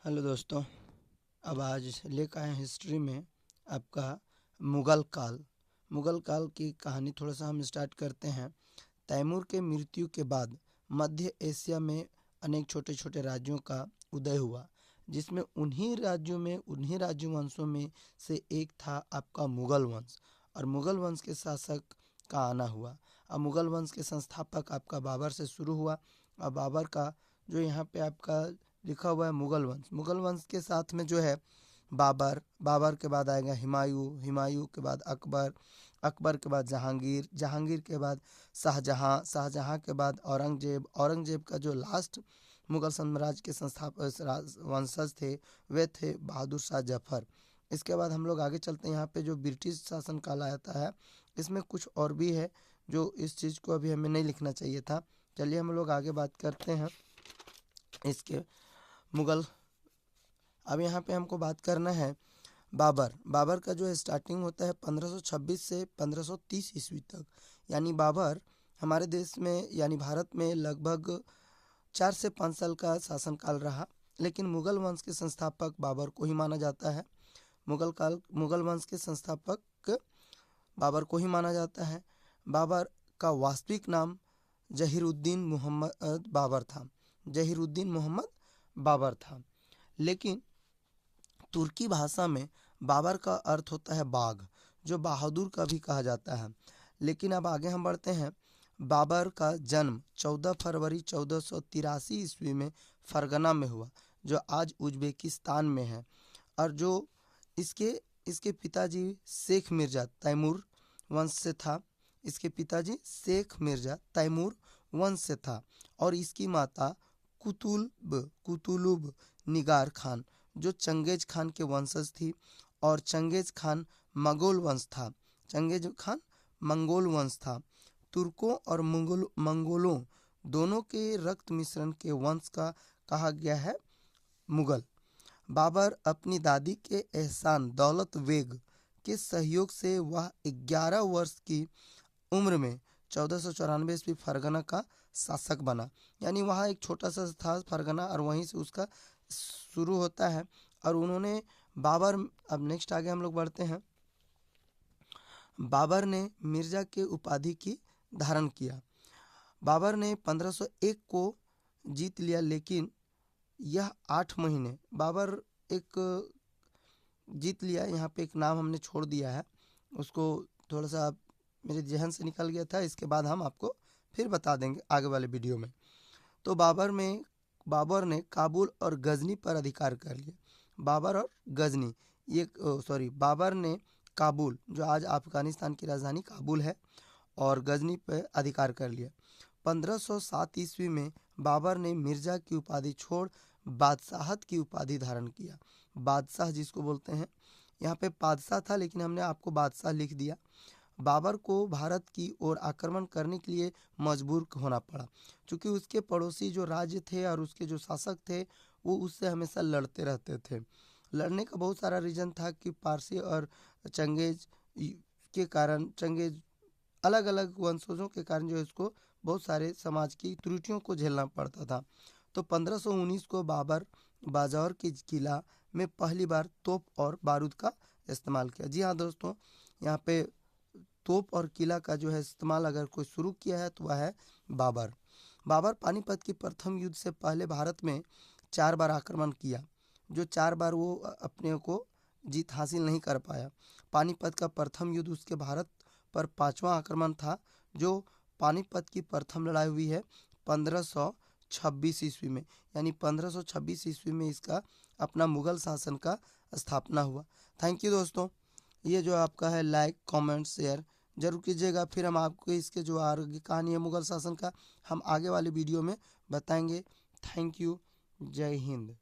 Hello दोस्तों। अब आज लेकर आए हैं हिस्ट्री में आपका मुगल काल की कहानी थोड़ा सा हम स्टार्ट करते हैं। तैमूर के मृत्यु के बाद मध्य एशिया में अनेक छोटे छोटे राज्यों का उदय हुआ, जिसमें उन्हीं राज्यों वंशों में से एक था आपका मुगल वंश। और मुगल वंश के शासक का आना हुआ। अब मुगल वंश के संस्थापक आपका बाबर से शुरू हुआ। और बाबर का जो यहाँ पे आपका लिखा हुआ है मुगल वंश के साथ में जो है बाबर के बाद आएगा हिमायूं के बाद अकबर के बाद जहांगीर के बाद शाहजहां के बाद औरंगजेब का जो लास्ट मुगल साम्राज्य के संस्थापक वंशज थे वे थे बहादुर शाह जफर। इसके बाद हम लोग आगे चलते हैं। यहाँ पे जो ब्रिटिश शासन काल आता है, इसमें कुछ और भी है जो इस चीज़ को अभी हमें नहीं लिखना चाहिए था। चलिए हम लोग आगे बात करते हैं इसके मुगल। अब यहाँ पे हमको बात करना है बाबर का जो स्टार्टिंग होता है 1526 से 1530 ईस्वी तक। यानी बाबर हमारे देश में यानी भारत में लगभग 4 से 5 साल का शासनकाल रहा। लेकिन मुगल वंश के संस्थापक बाबर को ही माना जाता है। मुगल वंश के संस्थापक बाबर को ही माना जाता है। बाबर का वास्तविक नाम जहीरुद्दीन मोहम्मद बाबर था। लेकिन तुर्की भाषा में बाबर का अर्थ होता है बाघ, जो बहादुर का भी कहा जाता है। लेकिन अब आगे हम बढ़ते हैं। बाबर का जन्म 14 फरवरी 1483 ईस्वी में फरगना में हुआ, जो आज उज्बेकिस्तान में है। और जो इसके इसके पिताजी शेख मिर्जा तैमूर वंश से था। इसके पिताजी शेख मिर्जा तैमूर वंश से था। और इसकी माता कुतुलुब निगार खान, जो चंगेज खान के वंशज थी। और चंगेज खान मंगोल वंश था। तुर्कों और मंगोलों दोनों के रक्त मिश्रण के वंश का कहा गया है मुगल। बाबर अपनी दादी के एहसान दौलत बेग के सहयोग से वह 11 वर्ष की उम्र में 1494 ईस्वी फरगना का शासक बना। यानी वहाँ एक छोटा सा था फरगना, और वहीं से उसका शुरू होता है। और उन्होंने अब नेक्स्ट आगे हम लोग बढ़ते हैं। बाबर ने मिर्जा के उपाधि की धारण किया। बाबर ने 1501 को जीत लिया, लेकिन यह 8 महीने बाबर एक जीत लिया। यहाँ पे एक नाम हमने छोड़ दिया है, उसको थोड़ा सा मेरे जहन से निकल गया था। इसके बाद हम आपको फिर बता देंगे आगे वाले वीडियो में। तो बाबर ने काबुल और गजनी पर अधिकार कर लिया। बाबर ने काबुल, जो आज अफगानिस्तान की राजधानी काबुल है, और गजनी पर अधिकार कर लिया। 1507 ईस्वी में बाबर ने मिर्जा की उपाधि छोड़ बादशाहत की उपाधि धारण किया। बादशाह जिसको बोलते हैं, यहाँ पे बादशाह था लेकिन हमने आपको बादशाह लिख दिया। बाबर को भारत की ओर आक्रमण करने के लिए मजबूर होना पड़ा, क्योंकि उसके पड़ोसी जो राज्य थे और उसके जो शासक थे वो उससे हमेशा लड़ते रहते थे। लड़ने का बहुत सारा रीज़न था कि पारसी और चंगेज चंगेज अलग अलग वंशजों के कारण जो है उसको बहुत सारे समाज की त्रुटियों को झेलना पड़ता था। तो 1519 को बाबर बाजौर के किला में पहली बार तोप और बारूद का इस्तेमाल किया। जी हाँ दोस्तों, यहाँ पे तोप और किला का जो है इस्तेमाल अगर कोई शुरू किया है तो वह है बाबर। पानीपत की प्रथम युद्ध से पहले भारत में 4 बार आक्रमण किया, जो 4 बार वो अपने को जीत हासिल नहीं कर पाया। पानीपत का प्रथम युद्ध उसके भारत पर 5वां आक्रमण था, जो पानीपत की प्रथम लड़ाई हुई है 1526 ईस्वी में। यानी 1526 ईस्वी में इसका अपना मुगल शासन का स्थापना हुआ। थैंक यू दोस्तों। ये जो आपका है लाइक कमेंट शेयर जरूर कीजिएगा। फिर हम आपको इसके जो आगे कहानी है मुगल शासन का हम आगे वाले वीडियो में बताएंगे। Thank you. जय हिंद।